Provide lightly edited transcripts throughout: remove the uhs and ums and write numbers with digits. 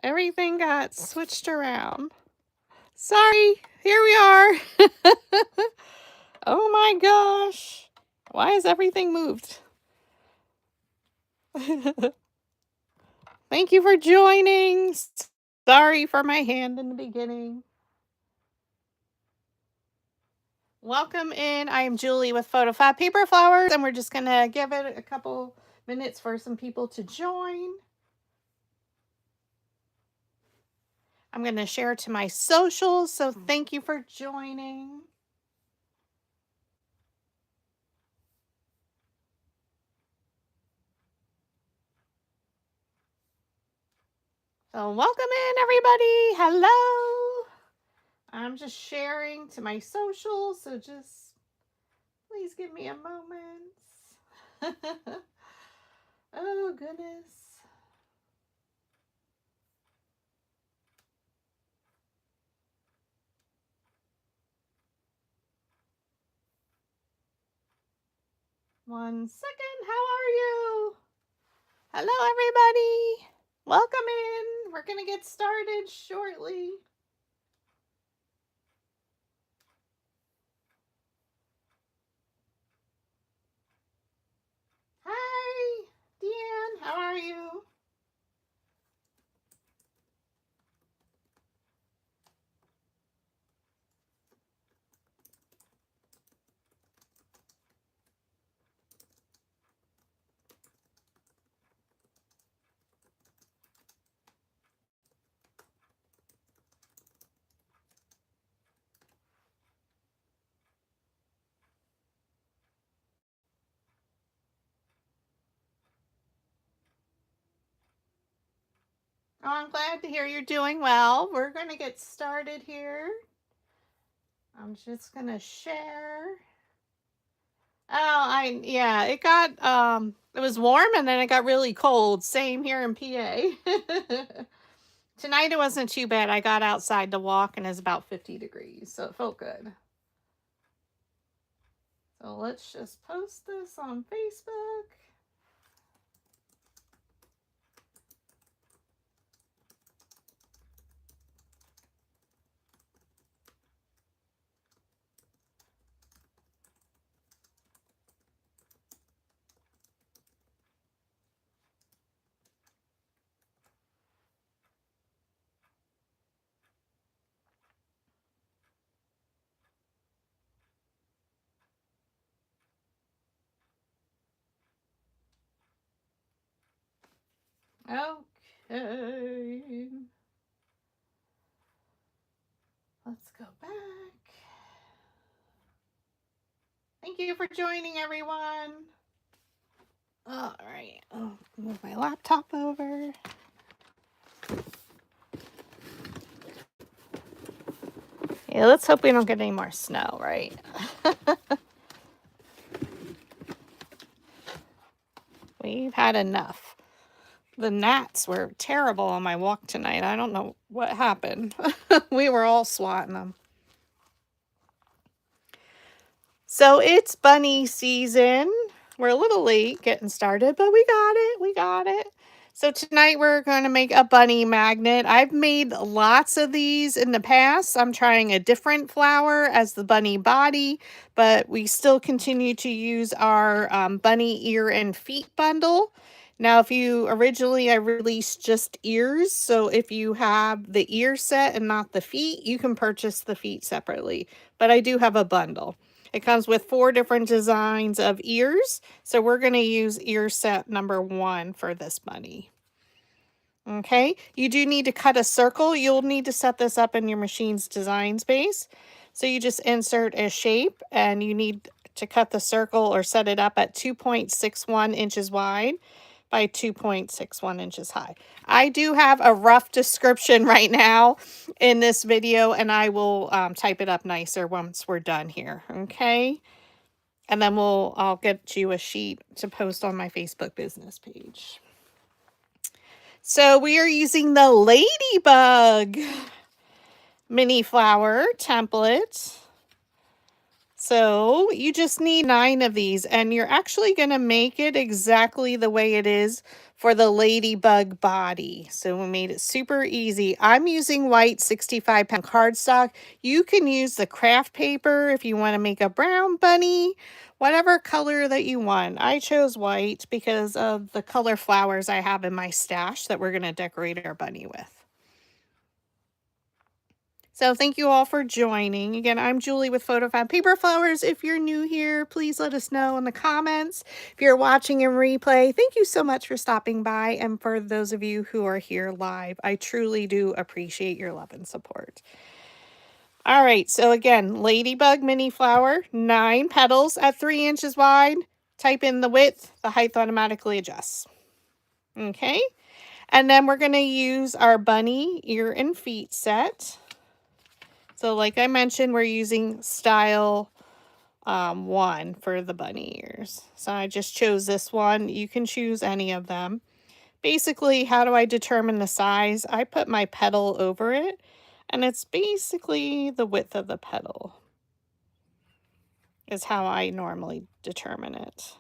Everything got switched around. Sorry, here we are. Oh my gosh. Why is everything moved? Thank you for joining. Sorry for my hand in the beginning. Welcome in. I am Julie with PhotoFabPaperFlowers, and we're just going to give it a couple minutes for some people to join. I'm going to share to my socials, so thank you for joining. So welcome in, everybody. Hello. I'm just sharing to my socials, so just please give me a moment. Oh, goodness. One second. How are you? Hello, everybody. Welcome in. We're going to get started shortly. Hi, Deanne. How are you? Oh, I'm glad to hear you're doing well. We're going to get started here. I'm just going to share. Oh, yeah, it was warm and then it got really cold. Same here in PA. Tonight it wasn't too bad. I got outside to walk and it's about 50 degrees, so it felt good. So let's just post this on Facebook. Okay. Let's go back. Thank you for joining, everyone. All right. I'll move my laptop over. Yeah, let's hope we don't get any more snow, right? We've had enough. The gnats were terrible on my walk tonight. I don't know what happened. We were all swatting them. So it's bunny season. We're a little late getting started, but we got it. We got it. So tonight we're going to make a bunny magnet. I've made lots of these in the past. I'm trying a different flower as the bunny body, but we still continue to use our bunny ear and feet bundle. Now, I released just ears. So if you have the ear set and not the feet, you can purchase the feet separately. But I do have a bundle. It comes with 4 different designs of ears. So we're going to use ear set number 1 for this bunny. Okay, you do need to cut a circle. You'll need to set this up in your machine's design space. So you just insert a shape and you need to cut the circle or set it up at 2.61 inches wide by 2.61 inches high. I do have a rough description right now in this video, and I will type it up nicer once we're done here, okay? And then I'll get you a sheet to post on my Facebook business page. So we are using the Ladybug Mini Flower Template. So you just need 9 of these, and you're actually going to make it exactly the way it is for the ladybug body. So we made it super easy. I'm using white 65-pound cardstock. You can use the craft paper if you want to make a brown bunny, whatever color that you want. I chose white because of the color flowers I have in my stash that we're going to decorate our bunny with. So thank you all for joining. Again, I'm Julie with PhotoFabPaperFlowers. If you're new here, please let us know in the comments. If you're watching in replay, thank you so much for stopping by. And for those of you who are here live, I truly do appreciate your love and support. All right, so again, Ladybug Mini Flower, 9 petals at 3 inches wide. Type in the width, the height automatically adjusts. Okay, and then we're going to use our bunny ear and feet set. So like I mentioned, we're using style 1 for the bunny ears. So I just chose this one. You can choose any of them. Basically, how do I determine the size? I put my petal over it, and it's basically the width of the petal is how I normally determine it.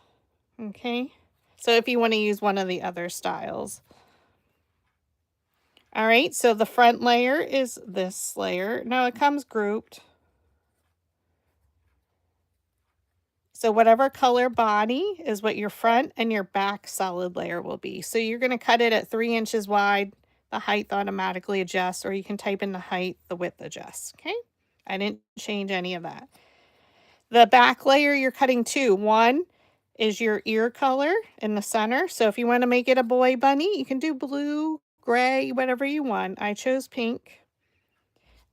Okay, so if you want to use one of the other styles. All right, so the front layer is this layer. Now it comes grouped. So whatever color body is what your front and your back solid layer will be. So you're going to cut it at 3 inches wide. The height automatically adjusts, or you can type in the height, the width adjusts. Okay, I didn't change any of that. The back layer you're cutting 2. 1 is your ear color in the center. So if you want to make it a boy bunny, you can do blue, gray, whatever you want. I chose pink.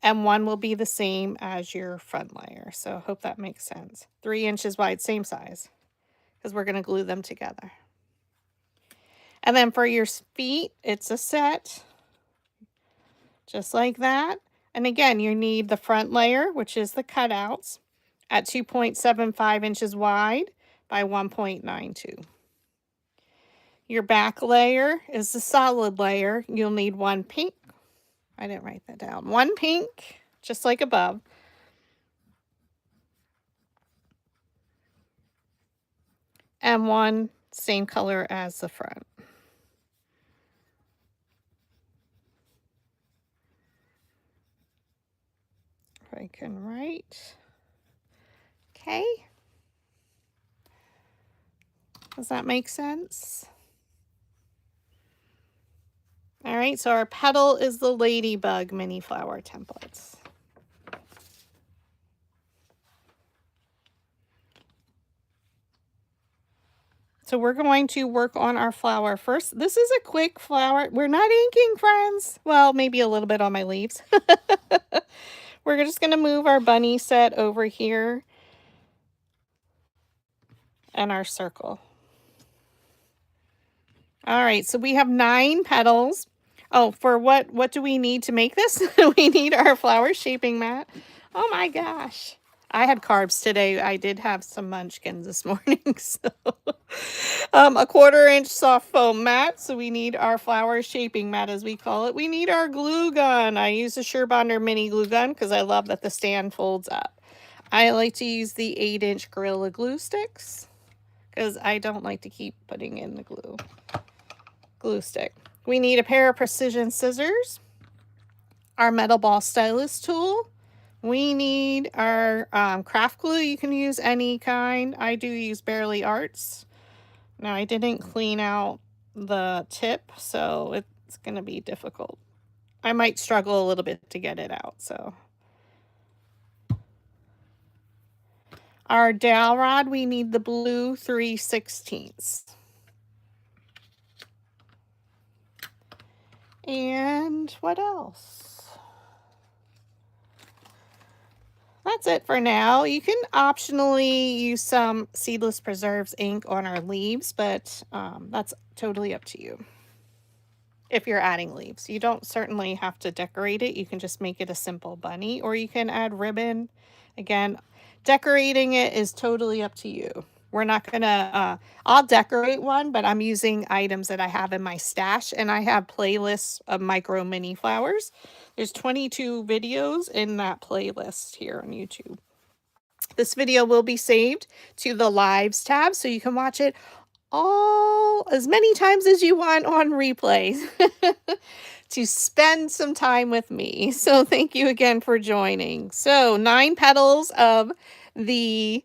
And 1 will be the same as your front layer. So I hope that makes sense. 3 inches wide, same size, because we're going to glue them together. And then for your feet, it's a set, just like that. And again, you need the front layer, which is the cutouts, at 2.75 inches wide by 1.92. Your back layer is the solid layer. You'll need 1 pink. I didn't write that down. 1 pink, just like above. And 1 same color as the front. If I can write. Okay. Does that make sense? All right, so our petal is the Ladybug Mini Flower Templates. So we're going to work on our flower first. This is a quick flower. We're not inking, friends. Well, maybe a little bit on my leaves. We're just going to move our bunny set over here and our circle. All right, so we have 9 petals. Oh, for what do we need to make this? We need our flower shaping mat. Oh my gosh. I had carbs today. I did have some munchkins this morning. So a 1/4 inch soft foam mat. So we need our flower shaping mat, as we call it. We need our glue gun. I use a Surebonder mini glue gun because I love that the stand folds up. I like to use the 8-inch Gorilla Glue sticks because I don't like to keep putting in the glue stick. We need a pair of precision scissors, our metal ball stylus tool. We need our craft glue. You can use any kind. I do use Barely Arts. Now, I didn't clean out the tip, so it's going to be difficult. I might struggle a little bit to get it out. So our dowel rod, we need the blue 3/16. And what else? That's it for now. You can optionally use some Seedless Preserves ink on our leaves, but that's totally up to you. If you're adding leaves, you don't certainly have to decorate it. You can just make it a simple bunny, or you can add ribbon. Again, decorating it is totally up to you. We're not gonna, I'll decorate one, but I'm using items that I have in my stash, and I have playlists of micro mini flowers. There's 22 videos in that playlist here on YouTube. This video will be saved to the Lives tab, so you can watch it all as many times as you want on replay to spend some time with me. So thank you again for joining. So 9 petals of the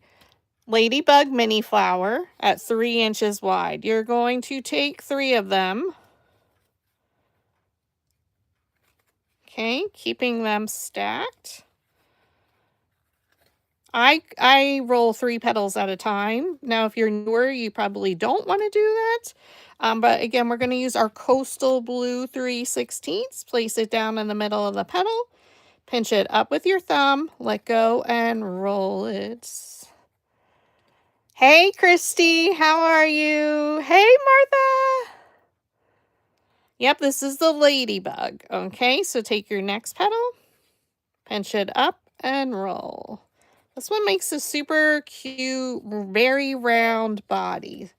Ladybug Mini Flower at 3 inches wide. You're going to take 3 of them. Okay, keeping them stacked. I roll 3 petals at a time. Now, if you're newer, you probably don't want to do that. But again, we're going to use our Coastal Blue 3/16. Place it down in the middle of the petal. Pinch it up with your thumb. Let go and roll it. Hey, Christy, how are you? Hey, Martha. Yep, this is the ladybug. Okay, so take your next petal, pinch it up, and roll. This one makes a super cute, very round body,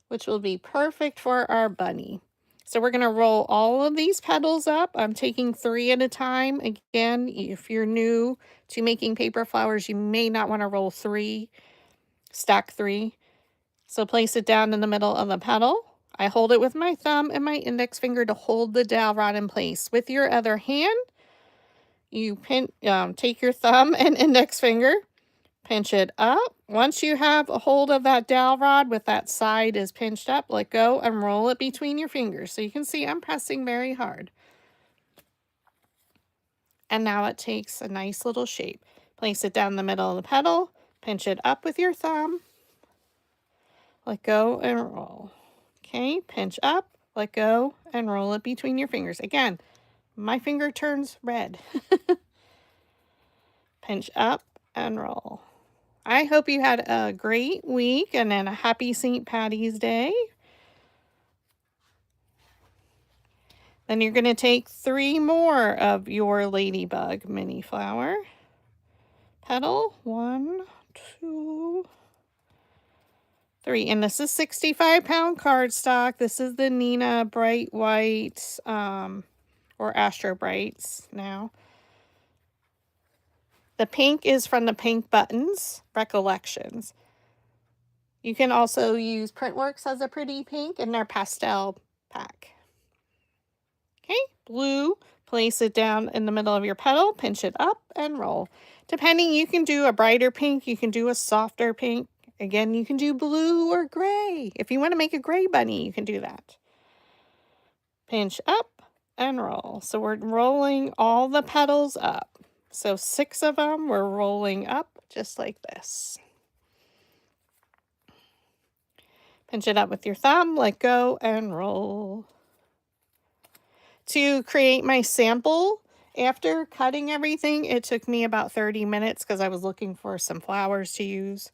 which will be perfect for our bunny. So we're going to roll all of these petals up. I'm taking 3 at a time. Again, if you're new to making paper flowers, you may not want to roll 3, stack 3. So place it down in the middle of the petal. I hold it with my thumb and my index finger to hold the dowel rod in place. With your other hand, you take your thumb and index finger, pinch it up. Once you have a hold of that dowel rod with that side is pinched up, let go and roll it between your fingers. So you can see I'm pressing very hard. And now it takes a nice little shape. Place it down the middle of the petal, pinch it up with your thumb, let go and roll. Okay, pinch up, let go, and roll it between your fingers. Again, my finger turns red. Pinch up and roll. I hope you had a great week and then a happy St. Patty's Day. Then you're going to take 3 more of your Ladybug Mini Flower petal. 1, 2, 3. And this is 65-pound cardstock. This is the Nina Bright White or Astro Brights now. The pink is from the Pink Buttons Recollections. You can also use Printworks as a pretty pink in their pastel pack. Okay, blue, place it down in the middle of your petal, pinch it up and roll. Depending, you can do a brighter pink, you can do a softer pink. Again, you can do blue or gray. If you want to make a gray bunny, you can do that. Pinch up and roll. So we're rolling all the petals up. So 6 of them we're rolling up just like this. Pinch it up with your thumb, let go, and roll. To create my sample, after cutting everything, it took me about 30 minutes because I was looking for some flowers to use.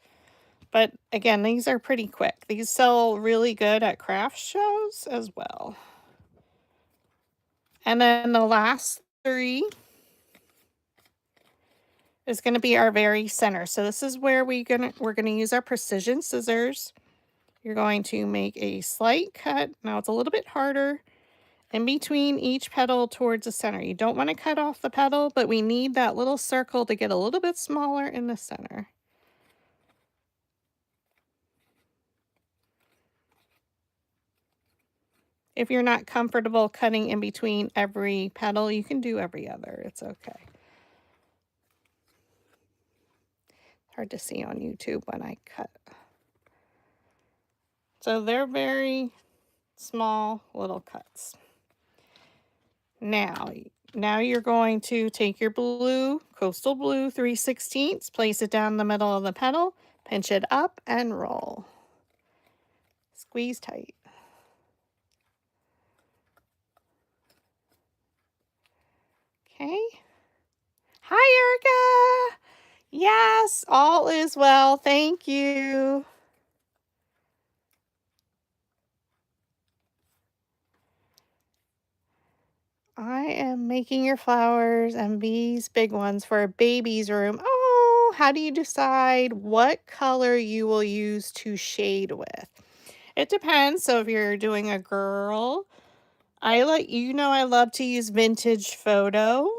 But again, these are pretty quick. These sell really good at craft shows as well. And then the last 3 is going to be our very center. So this is where we're going to use our precision scissors. You're going to make a slight cut. Now it's a little bit harder in between each petal towards the center. You don't want to cut off the petal, but we need that little circle to get a little bit smaller in the center. If you're not comfortable cutting in between every petal, you can do every other. It's okay. Hard to see on YouTube when I cut. So they're very small little cuts. Now you're going to take your blue, Coastal Blue 3/16, place it down the middle of the petal, pinch it up and roll. Squeeze tight. Okay. Hi, Erica. Yes, all is well. Thank you. I am making your flowers and these big ones for a baby's room. Oh, how do you decide what color you will use to shade with? It depends. So if you're doing a girl, I love to use vintage photo.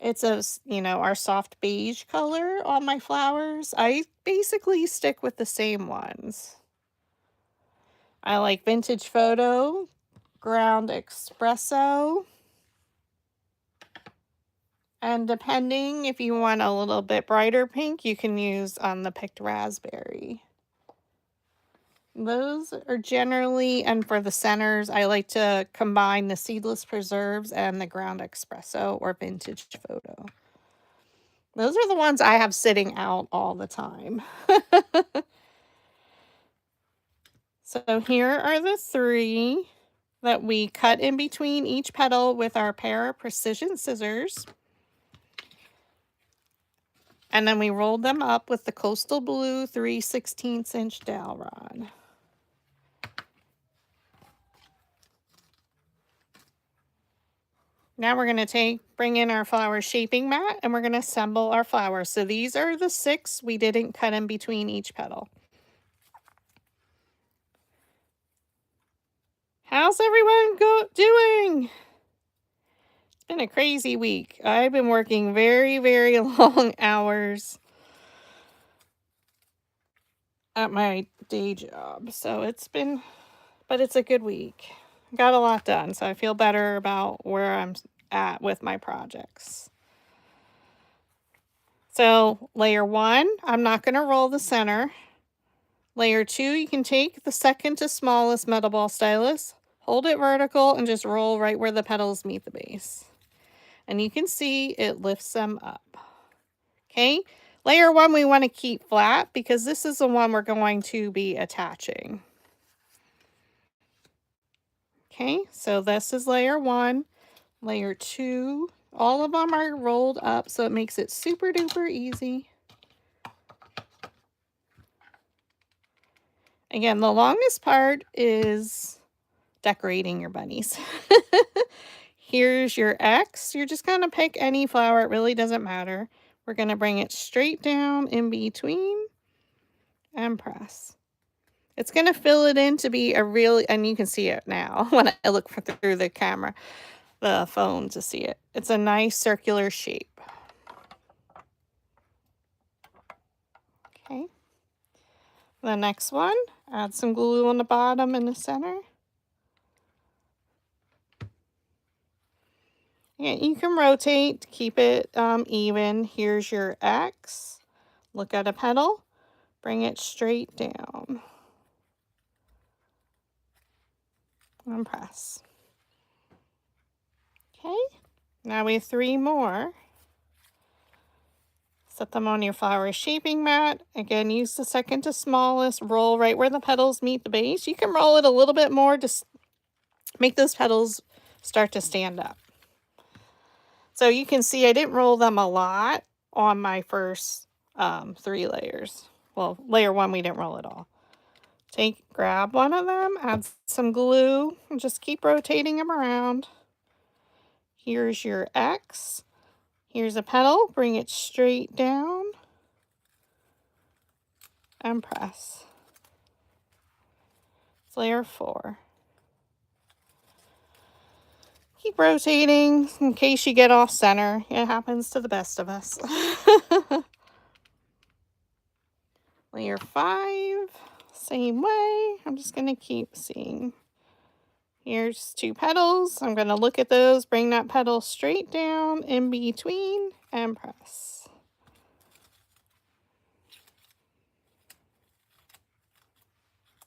It's our soft beige color on my flowers. I basically stick with the same ones. I like Vintage Photo, Ground Espresso, and depending if you want a little bit brighter pink, you can use the picked raspberry. Those are generally, and for the centers, I like to combine the seedless preserves and the ground espresso or Vintage Photo. Those are the ones I have sitting out all the time. So here are the 3 that we cut in between each petal with our pair of precision scissors. And then we rolled them up with the Coastal Blue 3/16" dowel rod. Now we're going to bring in our flower shaping mat and we're going to assemble our flowers. So these are the 6 we didn't cut in between each petal. How's everyone doing? It's been a crazy week. I've been working very, very long hours at my day job. So but it's a good week. Got a lot done, so I feel better about where I'm at with my projects. So layer 1, I'm not going to roll the center. Layer 2, you can take the second to smallest metal ball stylus, hold it vertical, and just roll right where the petals meet the base. And you can see it lifts them up. Okay, layer 1 we want to keep flat because this is the one we're going to be attaching. Okay, so this is layer 1. Layer 2, all of them are rolled up, so it makes it super duper easy. Again, the longest part is decorating your bunnies. Here's your X. You're just going to pick any flower. It really doesn't matter. We're going to bring it straight down in between and press. It's going to fill it in to be a really, and you can see it now when I look through the camera, the phone to see it. It's a nice circular shape. Okay. The next one, add some glue on the bottom and the center. Yeah, you can rotate to keep it even. Here's your X. Look at a petal. Bring it straight down. And press. Okay, now we have 3 more. Set them on your flower shaping mat. Again, use the second to smallest. Roll right where the petals meet the base. You can roll it a little bit more to make those petals start to stand up. So you can see I didn't roll them a lot on my first 3 layers. Well, layer 1 we didn't roll at all. Grab one of them, add some glue, and just keep rotating them around. Here's your X. Here's a petal. Bring it straight down and press. It's layer 4. Keep rotating in case you get off center. It happens to the best of us. Layer 5, same way. I'm just going to keep seeing. Here's 2 petals. I'm going to look at those, bring that petal straight down in between and press.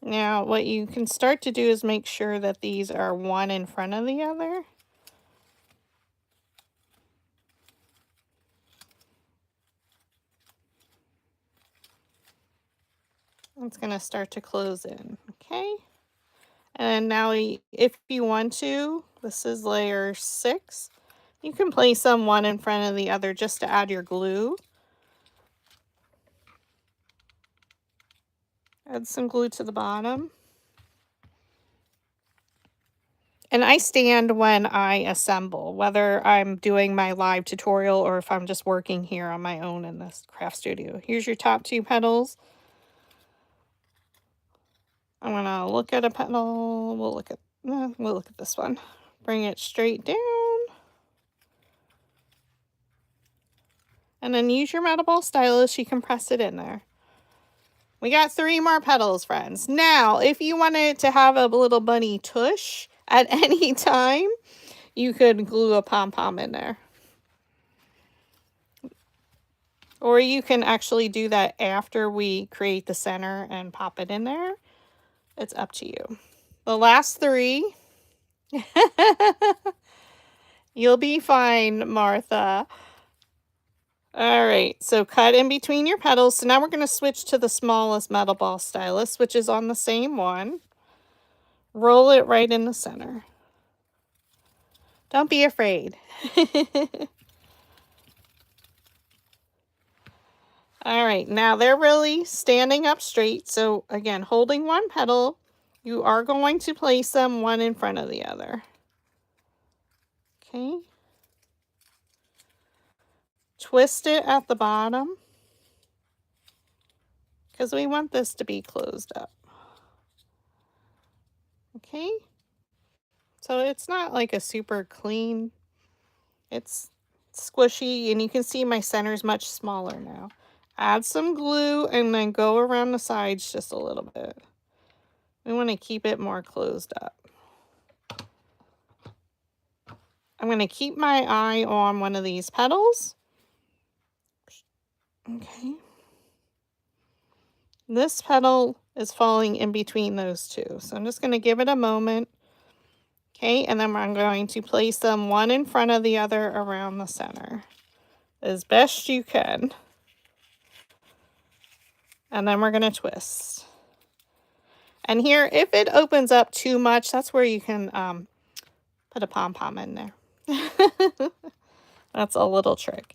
Now, what you can start to do is make sure that these are one in front of the other. It's going to start to close in, okay? And now, if you want to, this is layer 6. You can place them one in front of the other just to add your glue. Add some glue to the bottom. And I stand when I assemble, whether I'm doing my live tutorial or if I'm just working here on my own in this craft studio. Here's your top 2 petals. I'm going to look at a petal. We'll look at this one. Bring it straight down. And then use your metal ball stylus, you can press it in there. We got 3 more petals, friends. Now, if you wanted to have a little bunny tush at any time, you could glue a pom-pom in there. Or you can actually do that after we create the center and pop it in there. It's up to you. The last 3. You'll be fine, Martha. All right, so cut in between your petals. So now we're going to switch to the smallest metal ball stylus, which is on the same one. Roll it right in the center. Don't be afraid. All right, now they're really standing up straight. So again, holding one petal, you are going to place them one in front of the other. Okay. Twist it at the bottom because we want this to be closed up. Okay. So it's not like a super clean, it's squishy, and you can see my center is much smaller now. Add some glue and then go around the sides just a little bit. We want to keep it more closed up. I'm going to keep my eye on one of these petals. Okay. This petal is falling in between those two. So I'm just going to give it a moment. Okay, and then I'm going to place them one in front of the other around the center as best you can. And then we're going to twist. And here, if it opens up too much, that's where you can put a pom-pom in there. That's a little trick.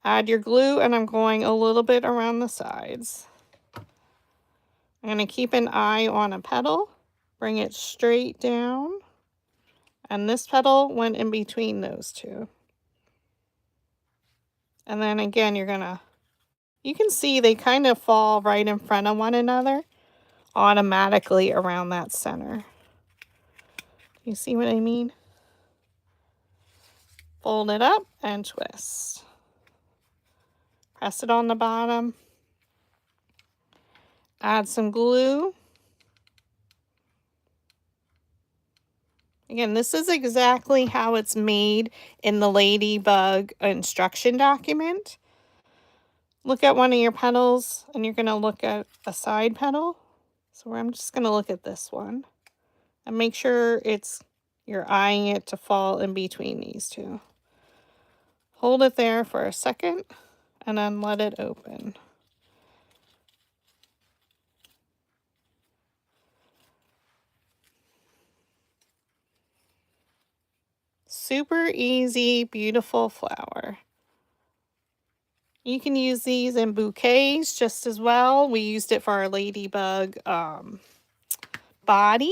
Add your glue, and I'm going a little bit around the sides. I'm going to keep an eye on a petal. Bring it straight down. And this petal went in between those two. And then again, you can see they kind of fall right in front of one another automatically around that center. You see what I mean? Fold it up and twist. Press it on the bottom. Add some glue. Again, this is exactly how it's made in the Ladybug instruction document. Look at one of your petals, and you're going to look at a side petal. So I'm just going to look at this one. And make sure you're eyeing it to fall in between these two. Hold it there for a second, and then let it open. Super easy, beautiful flower. You can use these in bouquets just as well. We used it for our ladybug body. But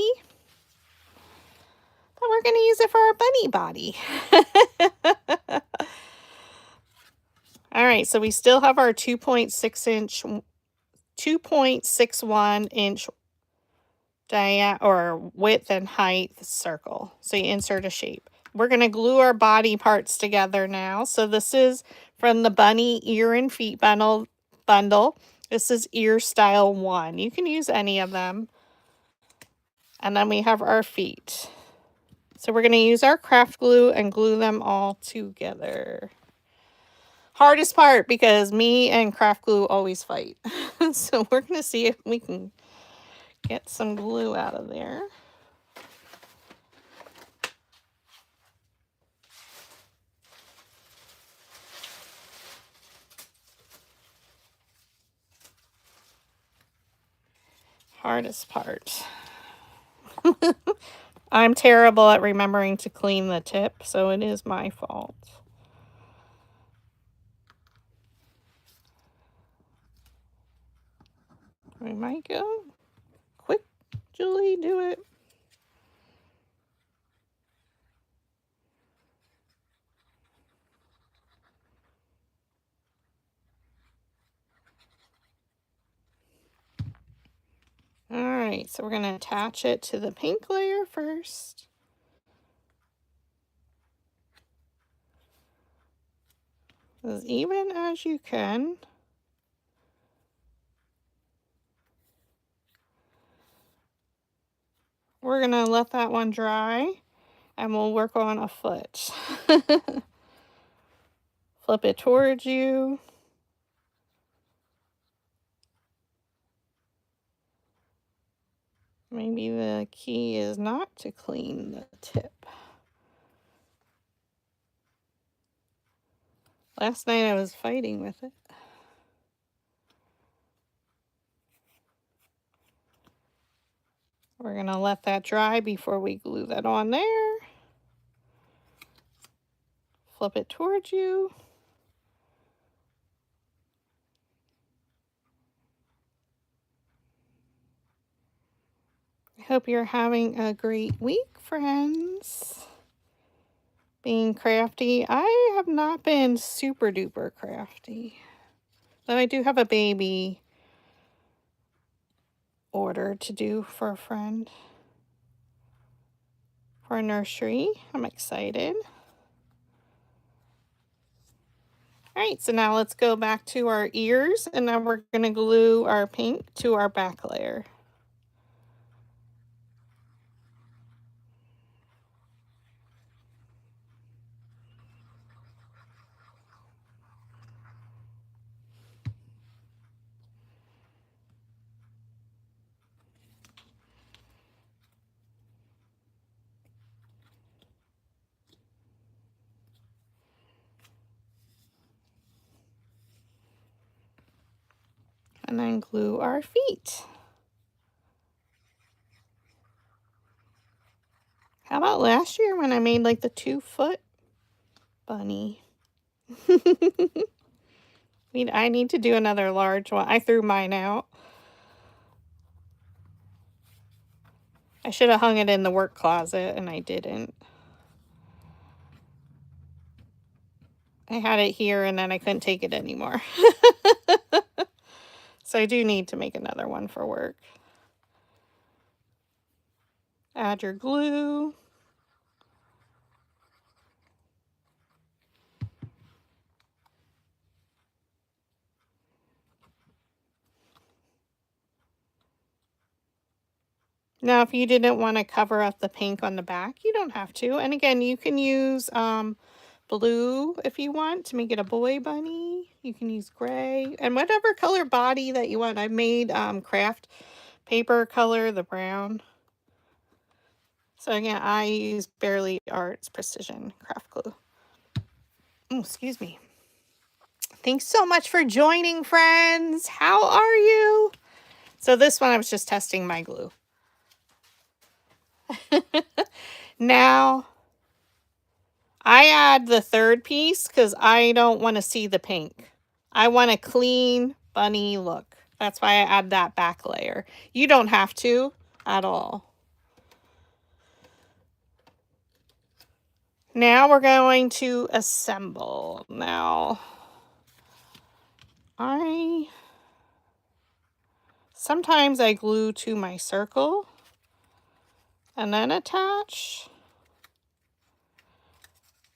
we're going to use it for our bunny body. All right, so we still have our 2.61 inch diameter or width and height circle. So you insert a shape. We're going to glue our body parts together now. So this is from the bunny ear and feet bundle. This is ear style 1. You can use any of them. And then we have our feet. So we're going to use our craft glue and glue them all together. Hardest part because me and craft glue always fight. So we're going to see if we can get some glue out of there. Hardest part. I'm terrible at remembering to clean the tip, so it is my fault. We might go. Quick, Julie, do it. All right, so we're going to attach it to the pink layer first. as even as you can. We're going to let that one dry and we'll work on a foot. Flip it towards you. Maybe the key is not to clean the tip. Last night I was fighting with it. We're going to let that dry before we glue that on there. Flip it towards you. I hope you're having a great week, friends. Being crafty. I have not been super duper crafty. Though I do have a baby order to do for a friend. For a nursery. I'm excited. Alright, so now let's go back to our ears, and then we're going to glue our pink to our back layer. And then glue our feet. How about last year when I made like the 2-foot bunny? I need to do another large one. I threw mine out. I should have hung it in the work closet and I didn't. I had it here and then I couldn't take it anymore. So I do need to make another one for work. Add your glue. Now, if you didn't want to cover up the pink on the back, you don't have to. And again, you can use blue if you want to make it a boy bunny. You can use gray and whatever color body that you want. I made craft paper color, the brown. So again, I use Barely Arts Precision Craft Glue. Oh, excuse me. Thanks so much for joining, friends. How are you? So this one, I was just testing my glue. Now, I add the third piece because I don't want to see the pink. I want a clean bunny look. That's why I add that back layer. You don't have to at all. Now we're going to assemble. Now, sometimes I glue to my circle and then attach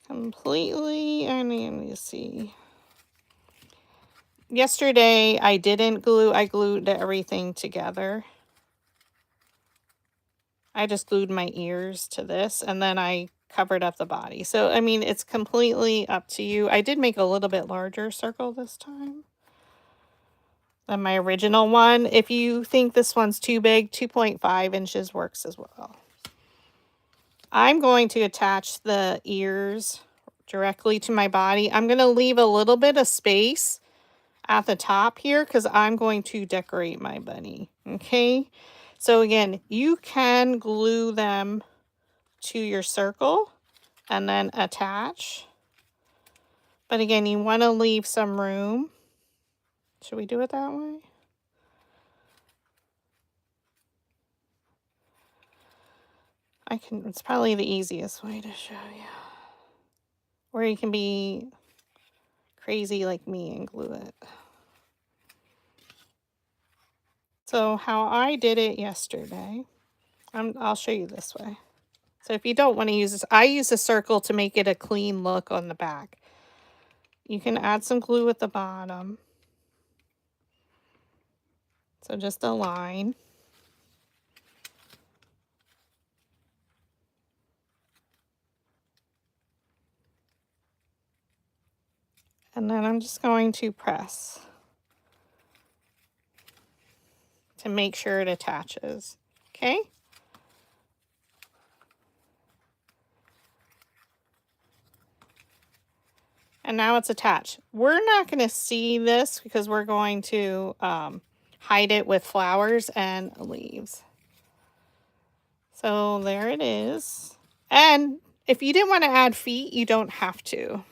completely. I need to see. Yesterday I didn't glue. I glued everything together. I just glued my ears to this and then I covered up the body. So, I mean, it's completely up to you. I did make a little bit larger circle this time than my original one. If you think this one's too big, 2.5 inches works as well. I'm going to attach the ears directly to my body. I'm going to leave a little bit of space at the top here because I'm going to decorate my bunny. Okay, so again, you can glue them to your circle and then attach. But again, you want to leave some room. Should we do it that way? It's probably the easiest way to show you. Or you can be crazy like me and glue it. So how I did it yesterday, I'll show you this way. So if you don't want to use this, I use a circle to make it a clean look on the back. You can add some glue at the bottom. So just a line. And then I'm just going to press to make sure it attaches. Okay? And now it's attached. We're not going to see this because we're going to hide it with flowers and leaves. So there it is. And if you didn't want to add feet, you don't have to.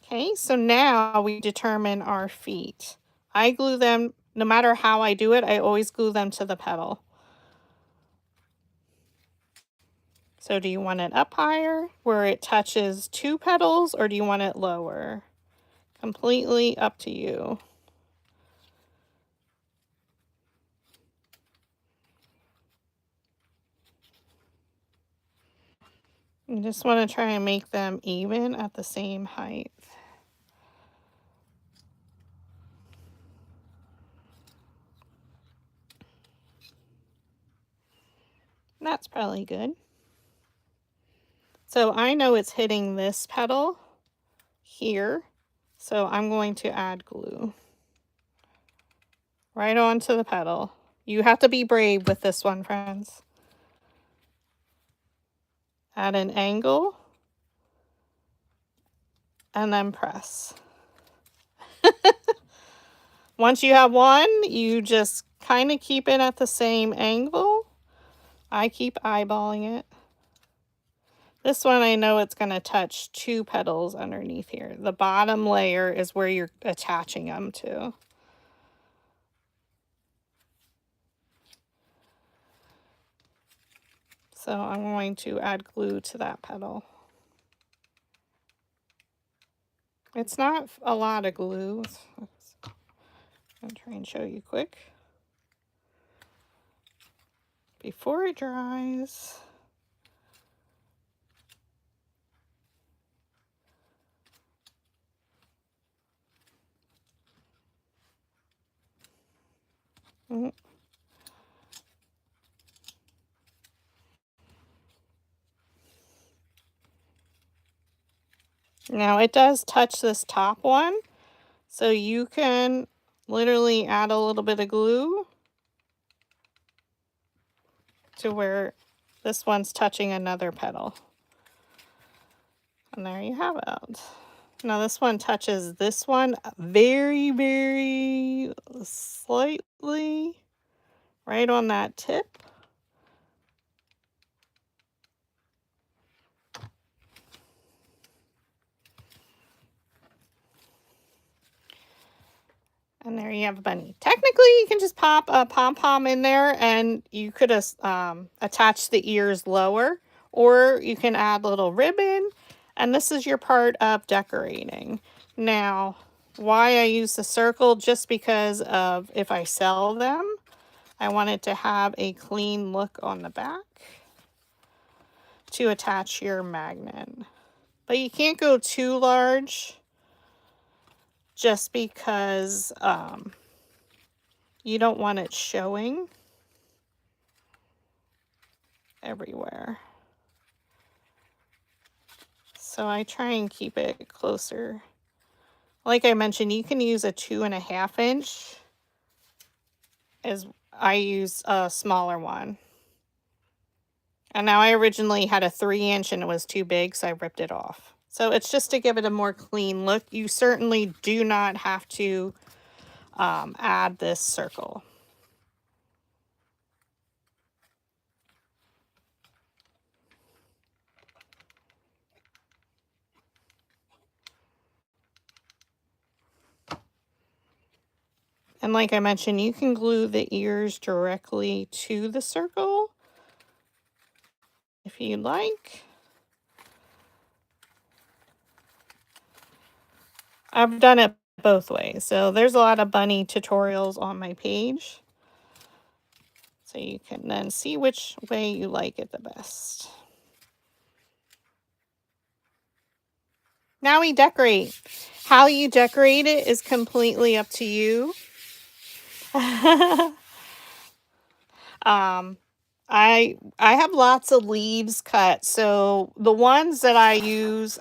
Okay, so now we determine our feet. I glue them, no matter how I do it, I always glue them to the petal. So do you want it up higher where it touches 2 petals, or do you want it lower? Completely up to you. You just want to try and make them even at the same height. That's probably good. So I know it's hitting this petal here, so I'm going to add glue right onto the petal. You have to be brave with this one, friends. At an angle, and then press. Once you have one, you just kind of keep it at the same angle. I keep eyeballing it. This one, I know it's going to touch 2 petals underneath here. The bottom layer is where you're attaching them to. So I'm going to add glue to that petal. It's not a lot of glue. I'll try and show you quick before it dries. Now it does touch this top one, so you can literally add a little bit of glue to where this one's touching another petal. And there you have it. Now this one touches this one very, very slightly right on that tip. And there you have a bunny. Technically, you can just pop a pom-pom in there and you could attach the ears lower, or you can add a little ribbon, and this is your part of decorating. Now, why I use the circle, just because of if I sell them, I want it to have a clean look on the back to attach your magnet. But you can't go too large, just because you don't want it showing everywhere. So I try and keep it closer. Like I mentioned, you can use a 2.5 inch, as I use a smaller one. And now I originally had a 3 inch and it was too big, so I ripped it off. So it's just to give it a more clean look. You certainly do not have to add this circle. And like I mentioned, you can glue the ears directly to the circle if you'd like. I've done it both ways. So there's a lot of bunny tutorials on my page. So you can then see which way you like it the best. Now we decorate. How you decorate it is completely up to you. I have lots of leaves cut, so the ones that I use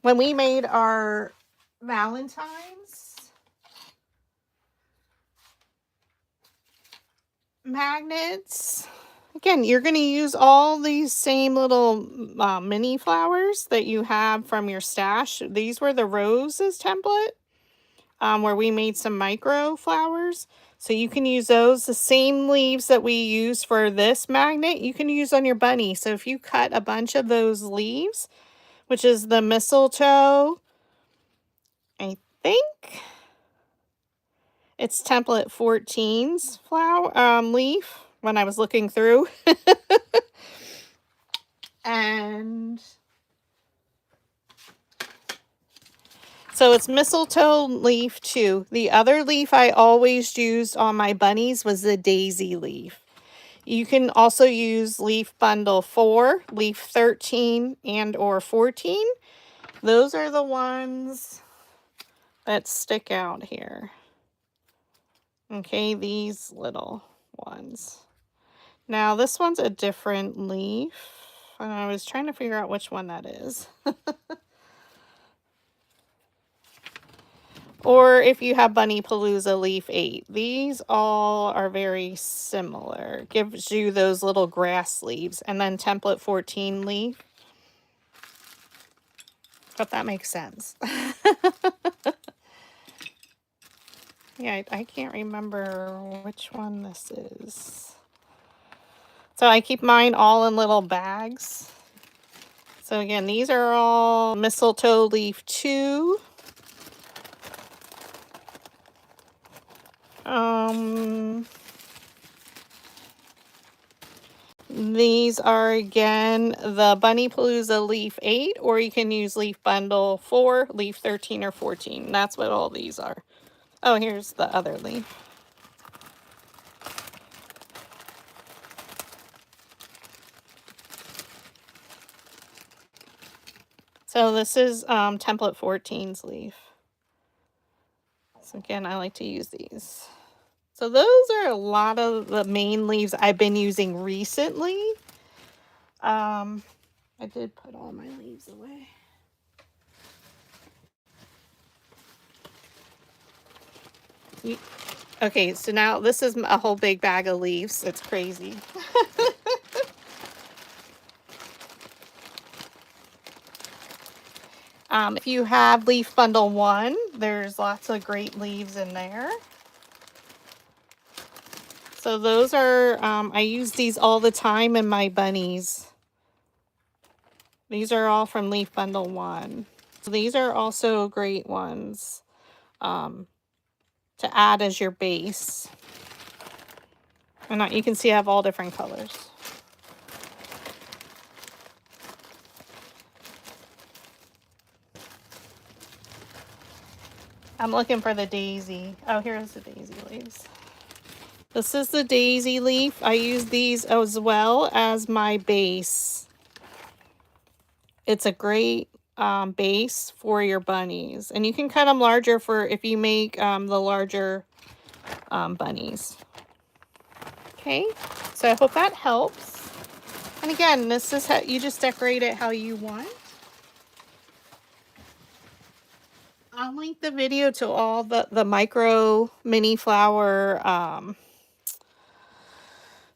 when we made our Valentine's magnets. Again, you're going to use all these same little mini flowers that you have from your stash. These were the roses template where we made some micro flowers. So you can use those. The same leaves that we use for this magnet, you can use on your bunny. So if you cut a bunch of those leaves, which is the mistletoe, I think it's template 14's flower leaf when I was looking through. And so it's mistletoe leaf 2. The other leaf I always used on my bunnies was the daisy leaf. You can also use leaf bundle 4, leaf 13, and or 14. Those are the ones that stick out here. Okay, these little ones. Now this one's a different leaf. And I was trying to figure out which one that is. Or if you have Bunny Palooza Leaf 8. These all are very similar. Gives you those little grass leaves. And then template 14 leaf. Hope that makes sense. Yeah, I can't remember which one this is. So I keep mine all in little bags. So again, these are all mistletoe leaf 2. These are again the Bunny Palooza leaf 8, or you can use leaf bundle 4, leaf 13, or 14. That's what all these are. Oh, here's the other leaf. So this is template 14's leaf. So again, I like to use these. So those are a lot of the main leaves I've been using recently. I did put all my leaves away. Okay, so now this is a whole big bag of leaves. It's crazy. If you have leaf bundle 1, there's lots of great leaves in there. So those are, I use these all the time in my bunnies. These are all from leaf bundle 1. So these are also great ones to add as your base. And you can see I have all different colors. I'm looking for the daisy. Oh, here's the daisy leaves. This is the daisy leaf. I use these as well as my base. It's a great base for your bunnies. And you can cut them larger for if you make the larger bunnies. Okay, so I hope that helps. And again, this is how you just decorate it how you want. I'll link the video to all the micro mini flower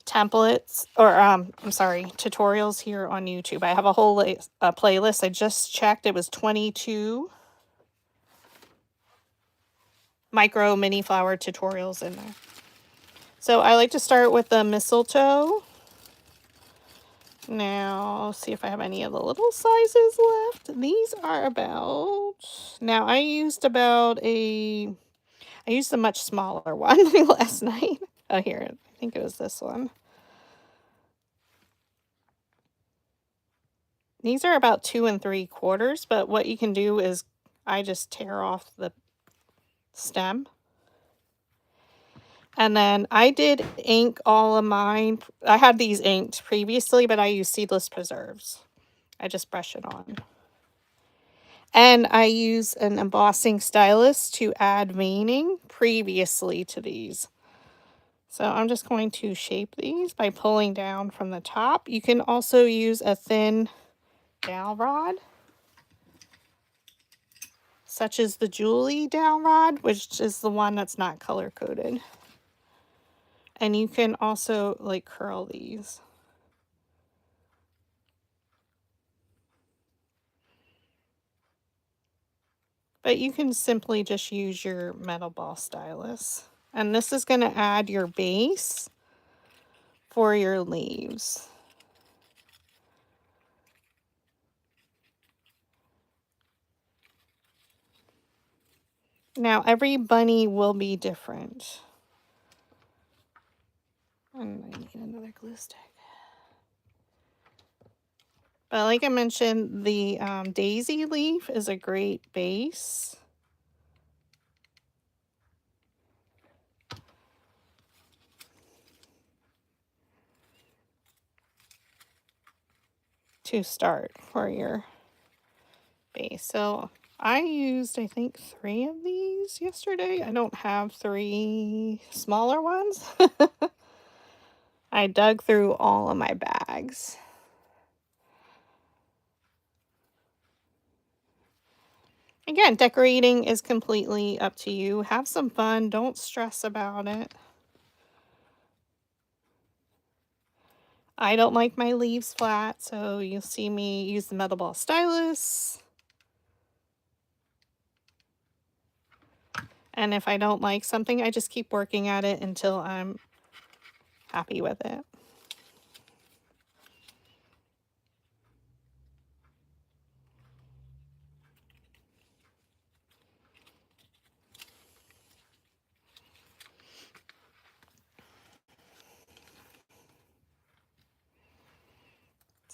templates, or I'm sorry, tutorials here on YouTube. I have a whole playlist. I just checked. It was 22 micro mini flower tutorials in there. So I like to start with the mistletoe. Now, I'll see if I have any of the little sizes left. These are about, now I used a much smaller one last night. Oh, here, I think it was this one. These are about 2 3/4, but what you can do is I just tear off the stem. And then I did ink all of mine. I had these inked previously, but I use seedless preserves. I just brush it on. And I use an embossing stylus to add veining previously to these. So I'm just going to shape these by pulling down from the top. You can also use a thin dowel rod, such as the Julie dowel rod, which is the one that's not color coded. And you can also like curl these. But you can simply just use your metal ball stylus. And this is going to add your base for your leaves. Now, every bunny will be different. And I need another glue stick. But like I mentioned, the daisy leaf is a great base. To start for your base. So I used, I think, 3 of these yesterday. I don't have 3 smaller ones. I dug through all of my bags. Again, decorating is completely up to you. Have some fun. Don't stress about it. I don't like my leaves flat, so you'll see me use the metal ball stylus. And if I don't like something, I just keep working at it until I'm happy with it.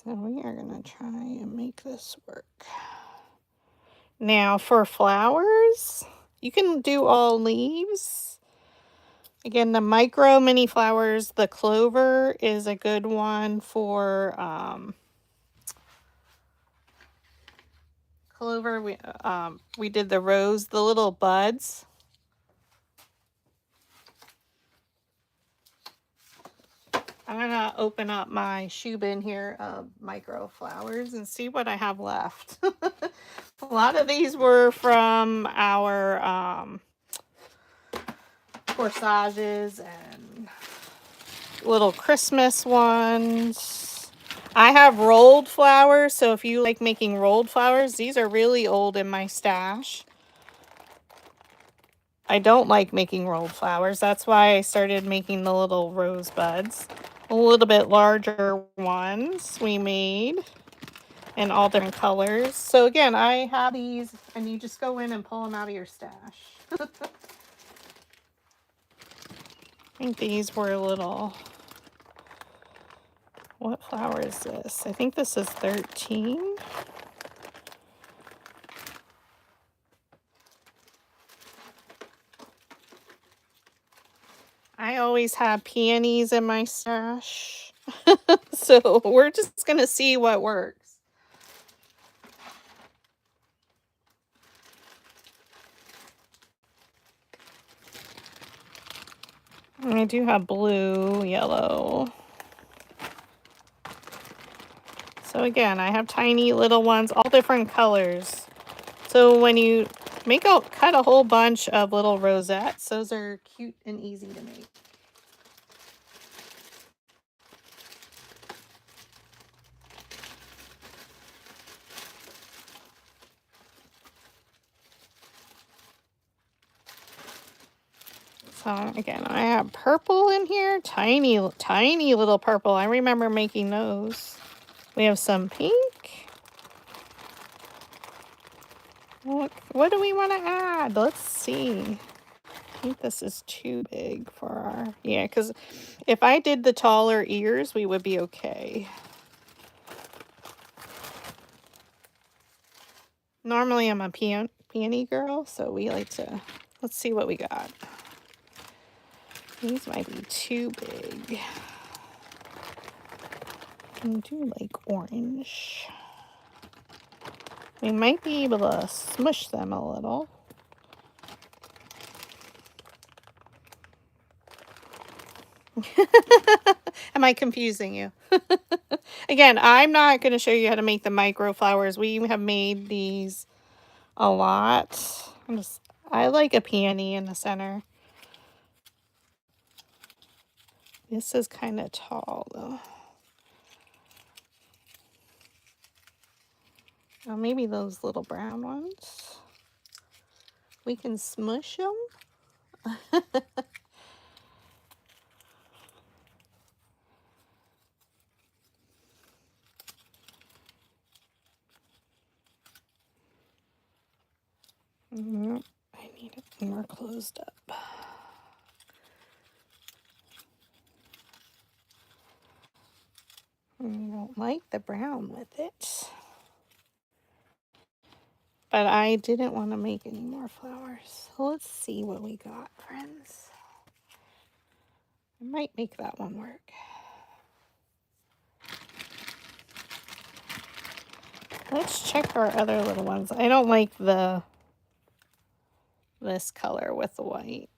So we are going to try and make this work. Now for flowers, you can do all leaves. Again, the micro mini flowers, the clover is a good one for clover. We did the rose, the little buds. I'm gonna open up my shoe bin here of micro flowers and see what I have left. A lot of these were from our corsages and little Christmas ones. I have rolled flowers, so if you like making rolled flowers, these are really old in my stash. I don't like making rolled flowers. That's why I started making the little rosebuds. A little bit larger ones we made in all different colors. So again, I have these and you just go in and pull them out of your stash. I think these were little, what flower is this? I think this is 13. I always have peonies in my stash. So we're just going to see what works. I do have blue, yellow. So again, I have tiny little ones, all different colors. So when you cut a whole bunch of little rosettes, those are cute and easy to make. So again, I have purple in here, tiny little purple. I remember making those. We have some pink. What do we want to add? Let's see. I think this is too big for our, yeah, because if I did the taller ears, we would be okay. Normally I'm a peony girl, so we like to, let's see what we got. These might be too big. I do like orange. We might be able to smush them a little. Am I confusing you? Again, I'm not going to show you how to make the micro flowers. We have made these a lot. I like a peony in the center. This is kind of tall though. Oh, maybe those little brown ones. We can smush them. I need it more closed up. I don't like the brown with it. But I didn't want to make any more flowers. So let's see what we got, friends. I might make that one work. Let's check our other little ones. I don't like this color with the white.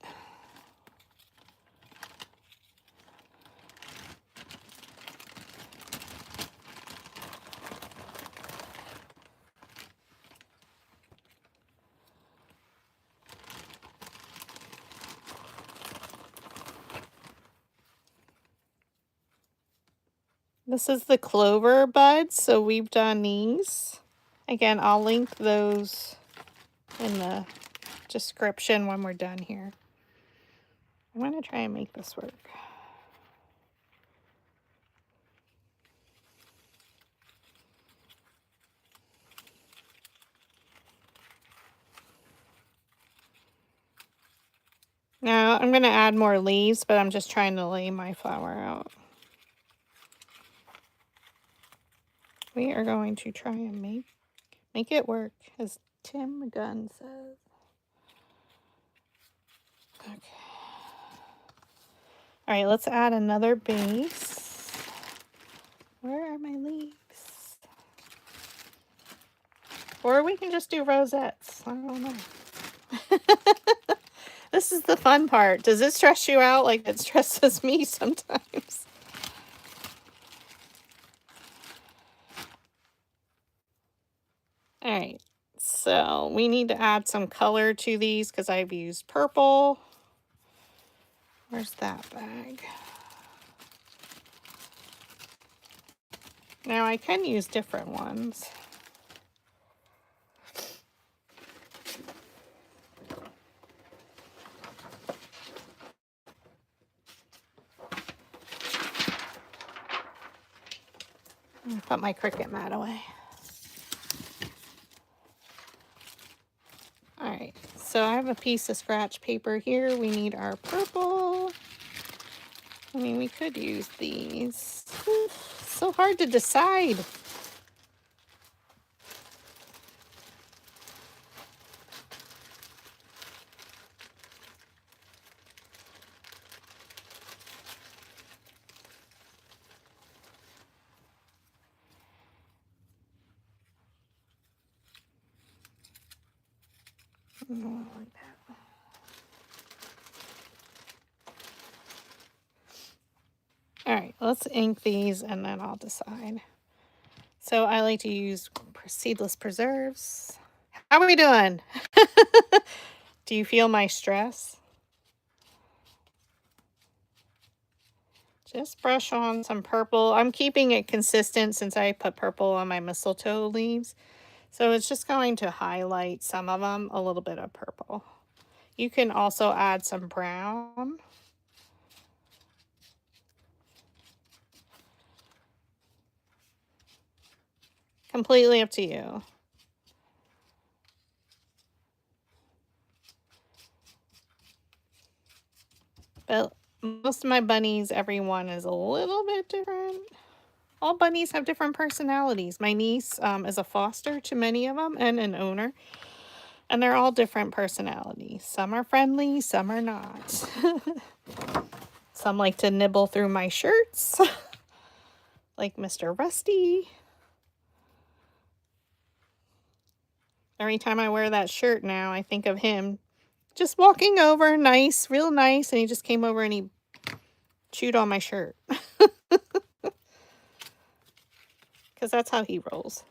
This is the clover buds, so we've done these. Again, I'll link those in the description when we're done here. I'm going to try and make this work. Now, I'm going to add more leaves, but I'm just trying to lay my flower out. We are going to try and make it work, as Tim Gunn says. Okay. All right, let's add another base. Where are my leaves? Or we can just do rosettes. I don't know. This is the fun part. Does it stress you out like it stresses me sometimes? All right, so we need to add some color to these because I've used purple. Where's that bag? Now I can use different ones. Put my Cricut mat away. All right, so I have a piece of scratch paper here. We need our purple. I mean, we could use these. So hard to decide. Like that. All right, let's ink these and then I'll decide. So I like to use seedless preserves. How are we doing? Do you feel my stress? Just brush on some purple. I'm keeping it consistent since I put purple on my mistletoe leaves. So it's just going to highlight some of them, a little bit of purple. You can also add some brown. Completely up to you. But most of my bunnies, everyone is a little bit different. All bunnies have different personalities. My niece is a foster to many of them and an owner. And they're all different personalities. Some are friendly, some are not. Some like to nibble through my shirts. Like Mr. Rusty. Every time I wear that shirt now, I think of him just walking over, nice, real nice, and he just came over and he chewed on my shirt. Because that's how he rolls.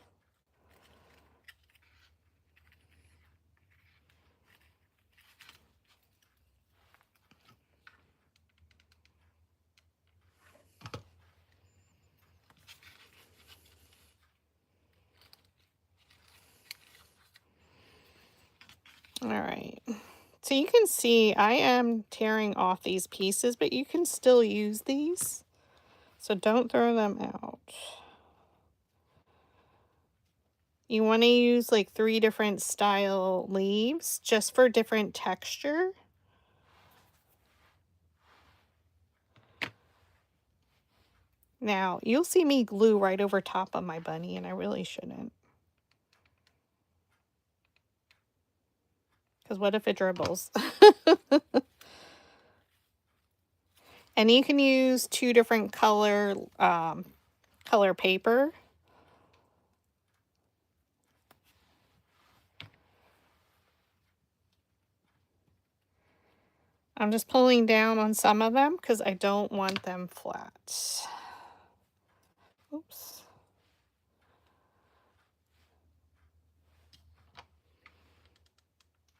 All right. So you can see I am tearing off these pieces, but you can still use these. So don't throw them out. You want to use like 3 different style leaves just for different texture. Now, you'll see me glue right over top of my bunny, and I really shouldn't. Because what if it dribbles? And you can use 2 different color paper. I'm just pulling down on some of them because I don't want them flat. Oops.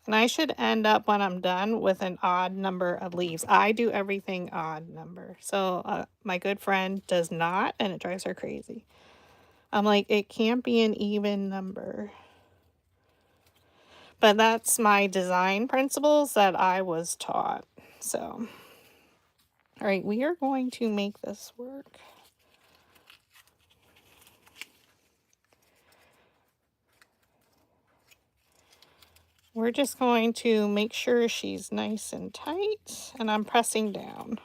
And I should end up when I'm done with an odd number of leaves. I do everything odd number. So my good friend does not, and it drives her crazy. I'm like, it can't be an even number. But that's my design principles that I was taught. So, all right, we are going to make this work. We're just going to make sure she's nice and tight, and I'm pressing down.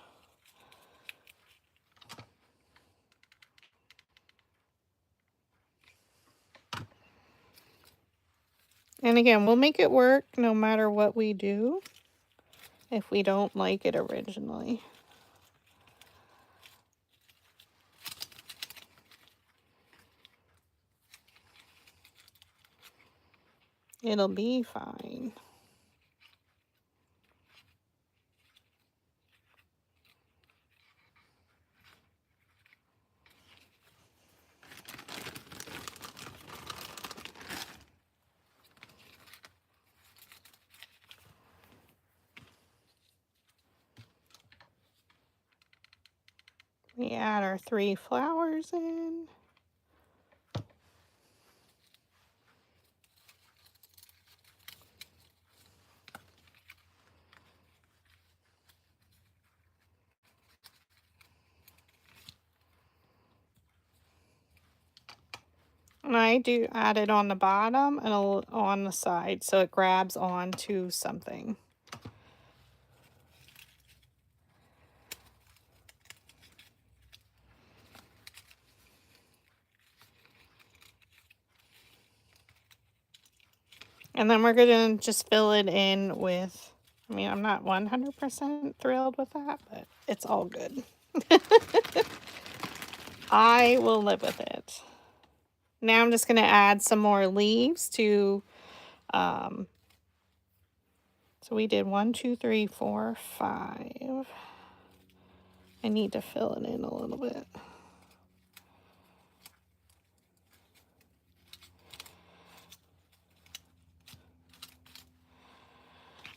And again, we'll make it work no matter what we do if we don't like it originally. It'll be fine. We add our 3 flowers in. And I do add it on the bottom and on the side so it grabs onto something. And then we're going to just fill it in with, I mean, I'm not 100% thrilled with that, but it's all good. I will live with it. Now I'm just going to add some more leaves to, so we did 1, 2, 3, 4, 5. I need to fill it in a little bit.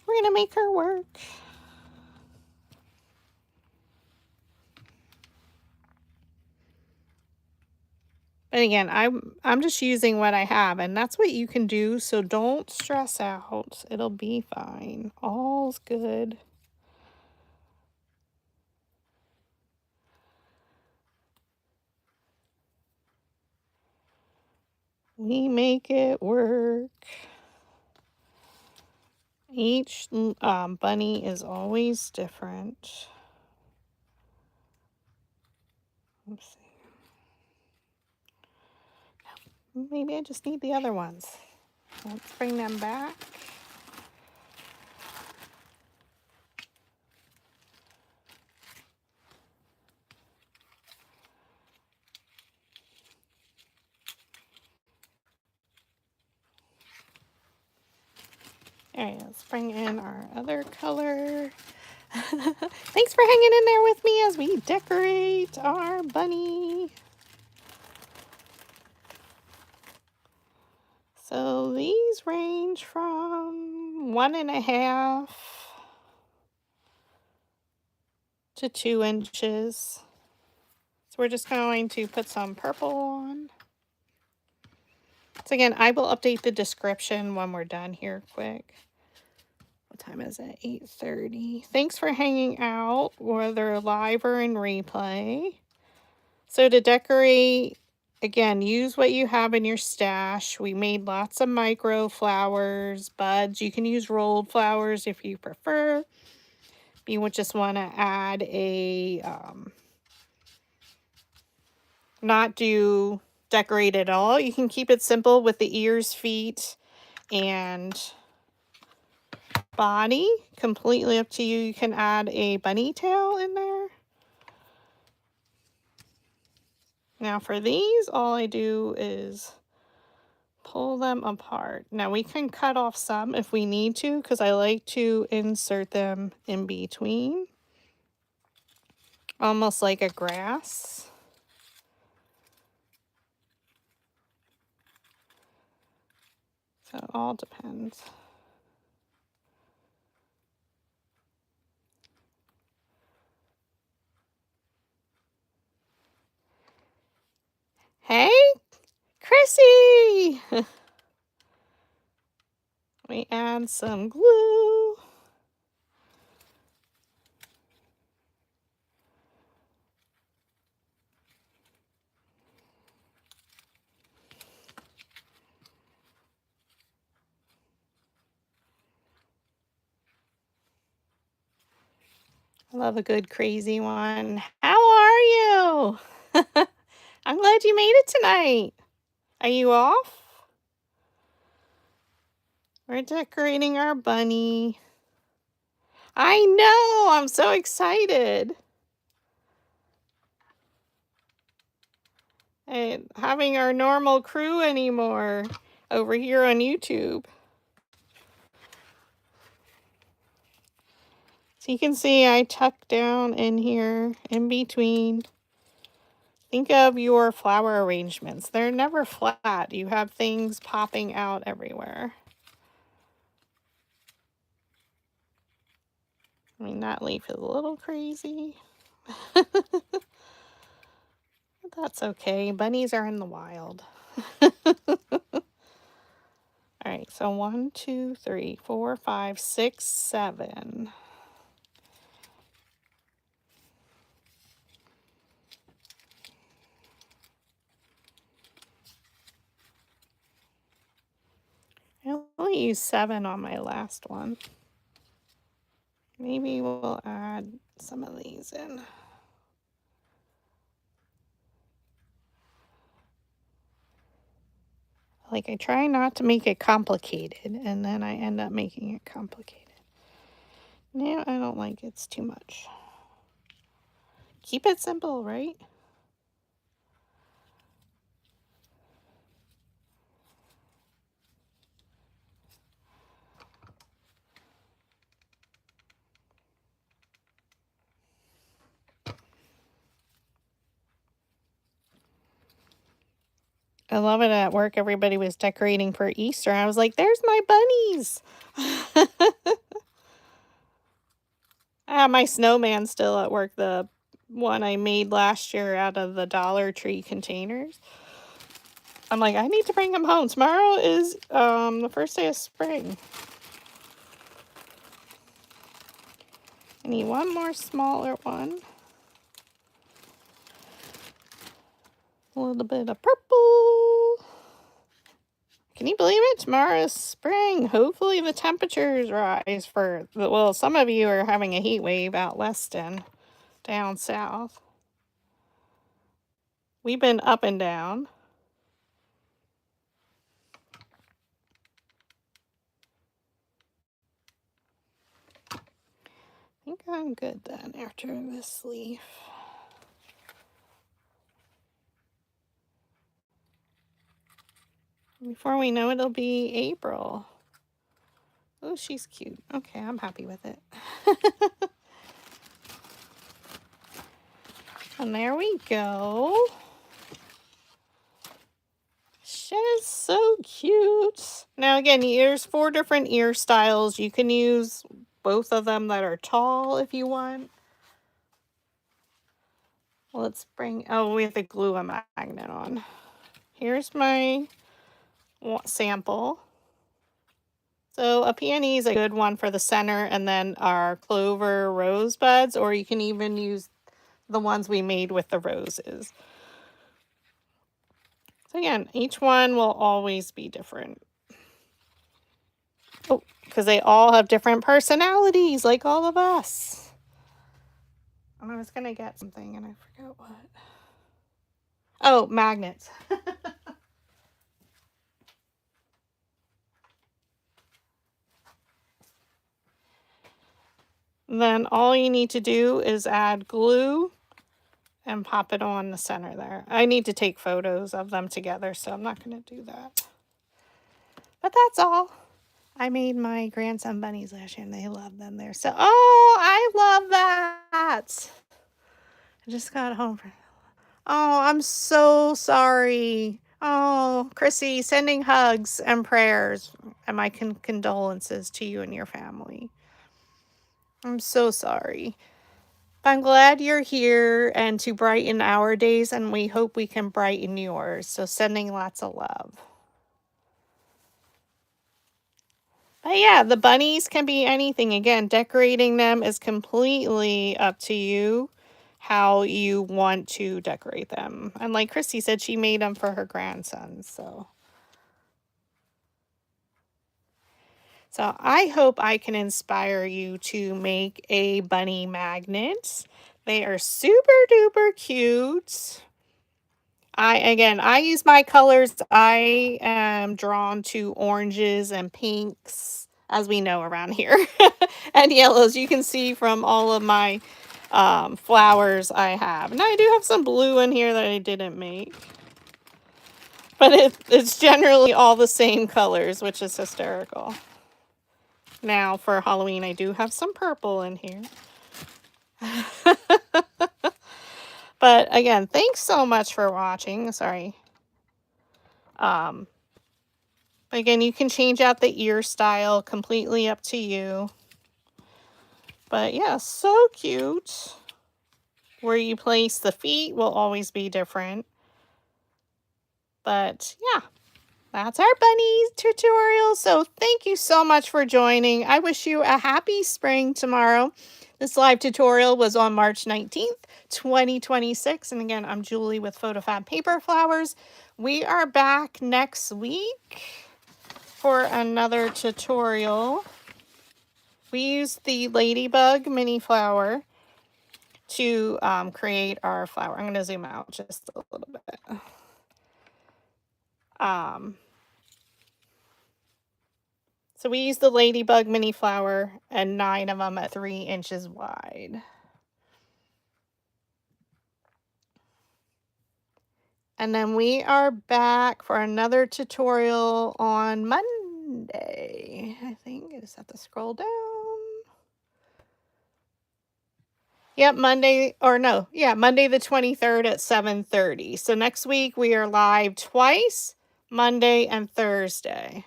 We're going to make her work. But again, I'm just using what I have, and that's what you can do, so don't stress out. It'll be fine. All's good. We make it work. Each bunny is always different. Let's see. Maybe I just need the other ones. Let's bring them back. All right, let's bring in our other color. Thanks for hanging in there with me as we decorate our bunny. So these range from 1.5 to 2 inches. So we're just going to put some purple on. So again, I will update the description when we're done here quick. What time is it? 8:30. Thanks for hanging out, whether live or in replay. So to decorate, again, use what you have in your stash. We made lots of micro flowers, buds. You can use rolled flowers if you prefer. You would just want to add a, not do decorate at all. You can keep it simple with the ears, feet, and body. Completely up to you. You can add a bunny tail in there. Now for these, all I do is pull them apart. Now we can cut off some if we need to, because I like to insert them in between. Almost like a grass. So it all depends. Hey, Chrissy! We add some glue. I love a good crazy one. How are you? I'm glad you made it tonight. Are you off? We're decorating our bunny. I know! I'm so excited. And having our normal crew anymore over here on YouTube. So you can see I tuck down in here in between. Think of your flower arrangements. They're never flat. You have things popping out everywhere. I mean, that leaf is a little crazy. But that's okay. Bunnies are in the wild. All right, so 1, 2, 3, 4, 5, 6, 7. I only used 7 on my last one. Maybe we'll add some of these in. Like, I try not to make it complicated, and then I end up making it complicated. No, I don't like it's too much. Keep it simple, right? I love it at work. Everybody was decorating for Easter. I was like, there's my bunnies. I have my snowman still at work, the one I made last year out of the Dollar Tree containers. I'm like, I need to bring him home. Tomorrow is the first day of spring. I need one more smaller one. A little bit of purple. Can you believe it? Tomorrow is spring. Hopefully the temperatures rise for, well, some of you are having a heat wave out west and down south. We've been up and down. I think I'm good then after this leaf. Before we know it, it'll be April. Oh, she's cute. Okay, I'm happy with it. And there we go. She's so cute. Now again, there's 4 different ear styles. You can use both of them that are tall if you want. Let's bring, oh, we have to glue a magnet on. Here's my sample. So a peony is a good one for the center, and then our clover rosebuds, or you can even use the ones we made with the roses. So again, each one will always be different. Oh, because they all have different personalities, like all of us. And I was going to get something, and I forgot what. Oh, magnets. Then all you need to do is add glue and pop it on the center there. I need to take photos of them together, so I'm not going to do that. But that's all. I made my grandson bunnies last year, and they love them. They're so, oh, I love that. I just got home from, oh, I'm so sorry. Oh, Chrissy, sending hugs and prayers and my condolences to you and your family. I'm so sorry. I'm glad you're here and to brighten our days, and we hope we can brighten yours. So sending lots of love. But yeah, the bunnies can be anything. Again, decorating them is completely up to you how you want to decorate them. And like Christy said, she made them for her grandsons. So I hope I can inspire you to make a bunny magnet. They are super duper cute. I use my colors. I am drawn to oranges and pinks, as we know around here, and yellows. You can see from all of my flowers I have. And I do have some blue in here that I didn't make. But it's generally all the same colors, which is hysterical. Now, for Halloween, I do have some purple in here. But again, thanks so much for watching. Sorry. Again, you can change out the ear style, completely up to you. But yeah, so cute. Where you place the feet will always be different. But yeah, that's our bunny tutorial. So thank you so much for joining. I wish you a happy spring tomorrow. This live tutorial was on March 19th, 2026. And again, I'm Julie with PhotoFabPaperFlowers. We are back next week for another tutorial. We used the Ladybug Mini Flower to create our flower. I'm going to zoom out just a little bit. So we used the Ladybug Mini Flower and 9 of them at 3 inches wide. And then we are back for another tutorial on Monday. I think I just have to scroll down. Yep, Monday the 23rd at 7:30. So next week we are live twice, Monday and Thursday.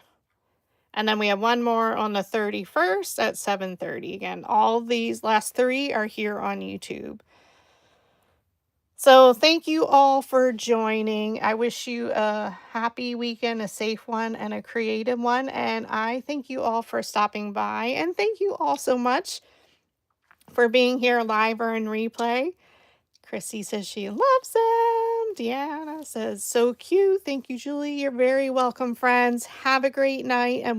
And then we have one more on the 31st at 7:30. Again, all these last 3 are here on YouTube. So thank you all for joining. I wish you a happy weekend, a safe one, and a creative one. And I thank you all for stopping by. And thank you all so much for being here live or in replay. Chrissy says she loves them. Deanna says, so cute. Thank you, Julie. You're very welcome, friends. Have a great night. And